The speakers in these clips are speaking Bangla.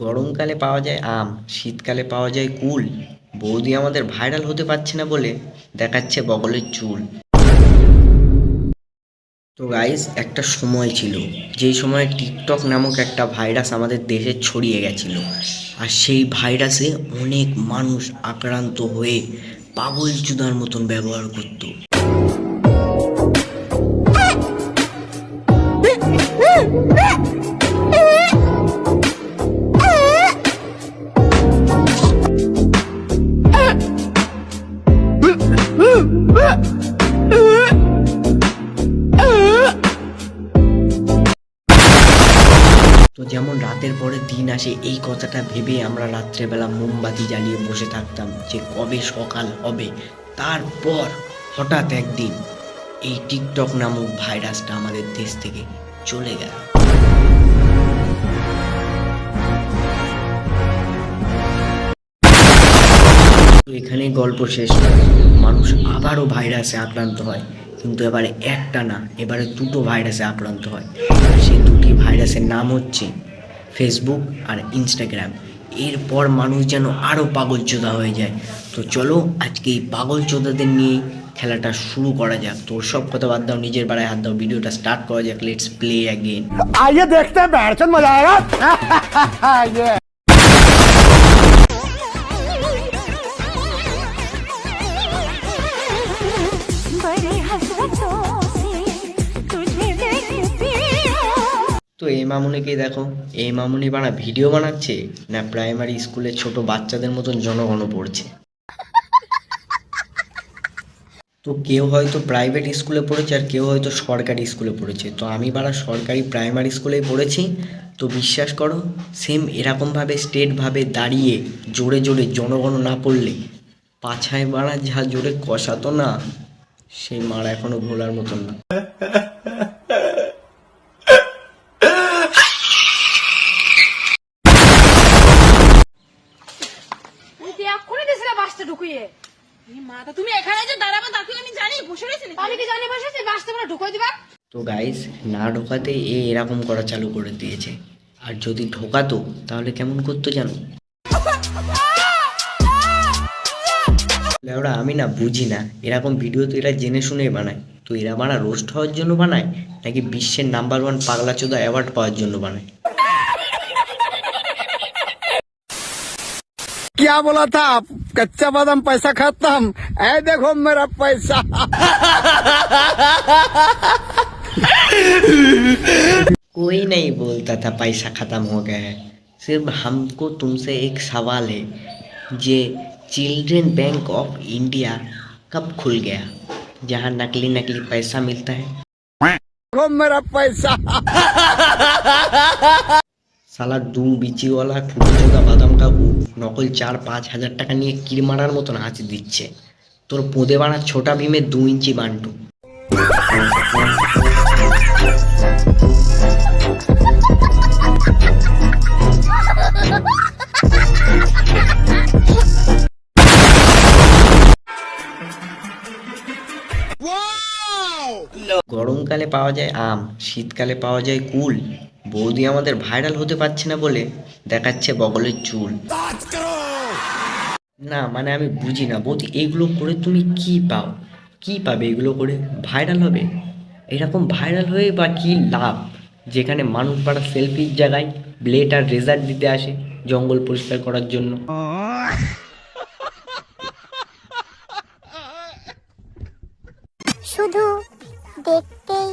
গরমকালে পাওয়া যায় আম, শীতকালে পাওয়া যায় কুল। বৌদি আমাদের ভাইরাল হতে পারছে না বলে দেখাচ্ছে বগলের চুল। তো গাইস, একটা সময় ছিল যেই সময় টিকটক নামক একটা ভাইরাস আমাদের দেশে ছড়িয়ে গেছিল, আর সেই ভাইরাসে অনেক মানুষ আক্রান্ত হয়ে পাগল চুদার মতন ব্যবহার করত। তো যেমন রাতের পরে দিন আসে, এই কথাটা ভেবে আমরা রাত্রেবেলা মোমবাতি জ্বালিয়ে বসে থাকতাম যে কবে সকাল হবে। তারপর হঠাৎ একদিন এই টিকটক নামক ভাইরাসটা আমাদের দেশ থেকে চলে গেল। তো এখানেই গল্প শেষ হয়। মানুষ আবারও ভাইরাসে আক্রান্ত হয়, কিন্তু এবারে একটা না, এবারে দুটো ভাইরাসে আক্রান্ত হয়। সেই দুটি ভাইরাসের নাম হচ্ছে ফেসবুক আর ইনস্টাগ্রাম। এরপর মানুষ যেন আরও পাগলচোদা হয়ে যায়। তো চলো আজকে এই পাগলচোদাদের নিয়ে খেলাটা শুরু করা যাক। তোর সব কথা বাদ দাও, নিজের বেলায় হাত দাও, ভিডিওটা স্টার্ট করা যাক। Let's play again. आइए देखते हैं बैठचंद मजा आएगा। ये তো এই মামুনিকে দেখো, এই মামুনি ভিডিও বানাচ্ছে না প্রাইমারি স্কুলে ছোট বাচ্চাদের মতন জনগণ পড়ছে। তো কেউ হয়তো প্রাইভেট স্কুলে পড়েছে আর কেউ হয়তো সরকারি স্কুলে পড়েছে। তো আমি সরকারি প্রাইমারি স্কুলেই পড়েছি। তো বিশ্বাস করো, সেম এরকমভাবে স্টেটভাবে দাঁড়িয়ে জোরে জোরে জনগণ না পড়লে পাছায় যা জোরে কষাতো না, সেই মারা এখনো ভোলার মতন না। তুমি এখানে যে দাঁড়াবে তাকে আমি জানি বসে রয়েছি, আমি কি জানি বসেছি, বাসটা পুরো ঢুকিয়ে দিবা। তো গাইস, না ঢোকাতে এরকম করা চালু করে দিয়েছে। আর যদি ঢোকাতো তাহলে কেমন করতো জানো? ওরা আমি না বুঝি না, এরকম ভিডিও তো এরা জেনে শুনেই বানায়। তো এরা রোস্ট হওয়ার জন্য বানায় নাকি বিশ্বের নাম্বার 1 পাগলাচোদা অ্যাওয়ার্ড পাওয়ার জন্য বানায়? क्या बोला था? कच्चा बादाम पैसा खाता हम। ऐ देखो मेरा पैसा। कोई नहीं बोलता था पैसा खत्म हो गया है। सिर्फ हमको तुमसे एक सवाल है, जे चिल्ड्रन बैंक ऑफ इंडिया कब खुल गया, जहाँ नकली नकली पैसा मिलता है? देखो मेरा पैसा। साला दू बिची वाला ফুটোচোদা বাদাম কাকু নকল 4-5 হাজার টাকা নিয়ে কির মারার মতন হাঁচি দিচ্ছে। তোর পোদে বানা ছোটা ভীমের 2 ইঞ্চি বান্টু। গরমকালে পাওয়া যায় আম, শীতকালে পাওয়া যায় কুল। বৌদি আমাদের ভাইরাল হতে পারছে না বলে দেখাচ্ছে বগলের চুল। না আমি বুঝি না বৌদি, এগুলো করে তুমি কি পাও? কি পাবে এগুলো করে? ভাইরাল হবে? এরকম ভাইরাল হয়ে বা কি লাভ, যেখানে মানুষ সেলফির জায়গায় ব্লেড আর রেজার দিতে আসে জঙ্গল পরিষ্কার করার জন্য। শুধু দেখতেই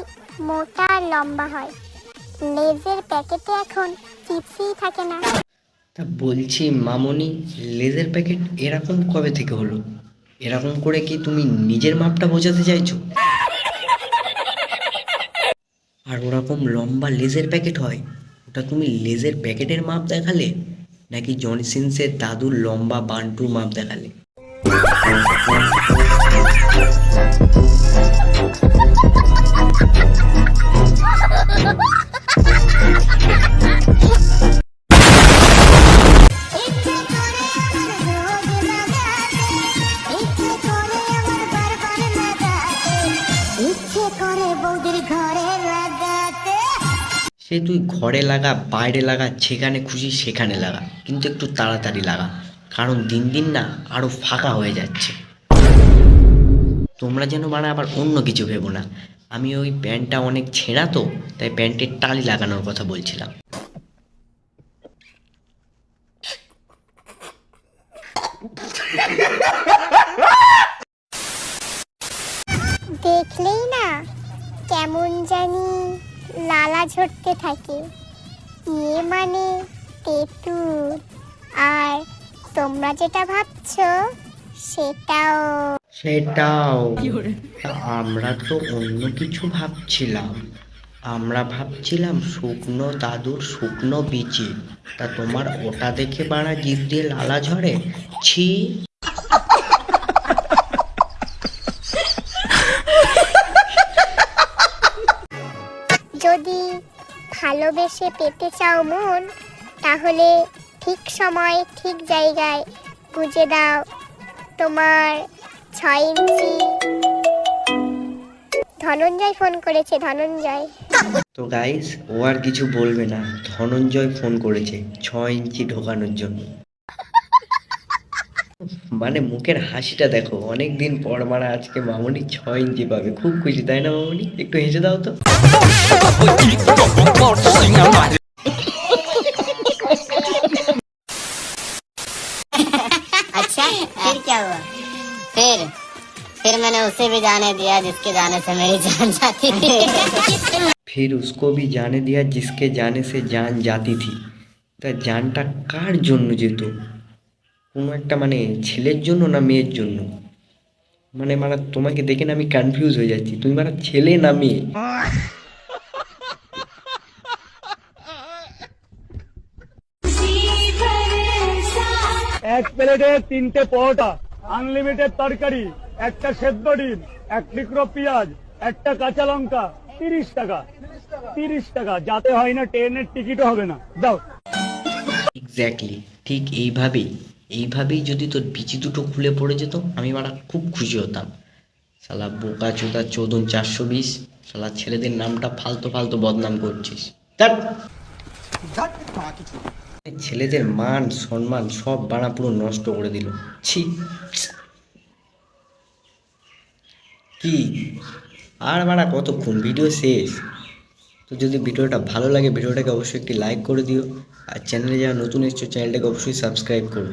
মোটা আর লম্বা হয়, লেজের প্যাকেটে এখন চিপসই থাকে না। তা বলছি মামনি, লেজের প্যাকেট এরকম কবে থেকে হলো? এরকম করে কি তুমি নিজের মাপটা বোঝাতে চাইছো? আর ওরকম লম্বা লেজের প্যাকেট হয়, ওটা তুমি লেজের প্যাকেটের মাপ দেখালে নাকি জনি সিনসের দাদুর লম্বা বান্টুর মাপ দেখালে? সে তুই ঘরে লাগা, বাইরে লাগা, যেখানে খুশি সেখানে লাগা, কিন্তু একটু তাড়াতাড়ি লাগা, কারণ দিন দিন না আরো ফাঁকা হয়ে যাচ্ছে। তোমরা যেন মানে আবার অন্য কিছু ভেবো না, আমি ওই প্যান্টটা অনেক ছেঁড়া তো, তাই প্যান্টের টালি লাগানোর কথা বলছিলাম। দেখলেই না কেমন জানি লালা ঝরতে থাকে। মানে তেঁতুল। আর তোমরা যেটা ভাবছো সেটাও। তা আমরা তো অন্য কিছু ভাবছিলাম। আমরা ভাবছিলাম শুকনো দাদুর শুকনো বিচি। তা তোমার ওটা দেখে বাড়া জিভ দিয়ে লালা ঝরে? ছি। যদি ভালোবেসে পেতে চাও মন, তাহলে ঠিক সময় ঠিক জায়গায় গুঁজে দাও তোমার 6 ইঞ্চি। ধনঞ্জয় ফোন করেছে, ধনঞ্জয়। তো গাইস, ও আর কিছু বলবে না, ধনঞ্জয় ফোন করেছে 6 ইঞ্চি ঢোকানোর জন্য। মানে মুখের হাসিটা দেখো, অনেকদিন পর মারা আজকে মামনি 6 ইঞ্চি পাবে, খুব খুশি তাই না মামনি? একটু হেসে দাও তো। अच्छा फिर क्या हुआ? फिर मैंने उसे भी जाने दिया जिसके जाने से मेरी जान जाती थी। फिर उसको भी जाने दिया जिसके जाने से जान जाती थी। তা জানটা কার জন্য যেত? কোনো একটা মানে ছেলের জন্য না মেয়ের জন্য? মানে মারা তোমাকে দেখে না আমি কনফিউজ হয়ে যাচ্ছি, তুমি মারা ছেলে না মেয়ে? এক প্লেটে 3টে পরোটা, আনলিমিটেড তরকারি, একটা সেদ্ধ ডিম, এক টুকরো পেঁয়াজ, একটা কাঁচা লঙ্কা, 30 টাকা। 30 টাকা, যাতে হয় না ট্রেনের টিকিটও হবে না। দাও। এক্স্যাক্টলি, ঠিক এইভাবেই যদি তোর বিচি দুটো খুলে পড়ে যেত, আমি মারা খুব খুশি হতাম। শালা বোকা চোদা চোদন 420, শালা ছেলেদের নামটা ফালতু ফালতু বদনাম করছিস। ধ্যাৎ। ছেলেদের মান সম্মান সব বাড়া পুরো নষ্ট করে দিল। ছি। কি আর বাড়া কতক্ষণ, ভিডিও শেষ। তো যদি ভিডিওটা ভালো লাগে ভিডিওটাকে অবশ্যই একটি লাইক করে দিও, আর চ্যানেলে যারা নতুন এসছো চ্যানেলটাকে অবশ্যই সাবস্ক্রাইব করো,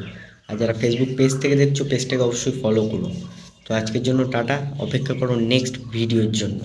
আর যারা ফেসবুক পেজ থেকে দেখছো পেজটাকে অবশ্যই ফলো করো। তো আজকের জন্য টাটা, অপেক্ষা করো নেক্সট ভিডিওর জন্য।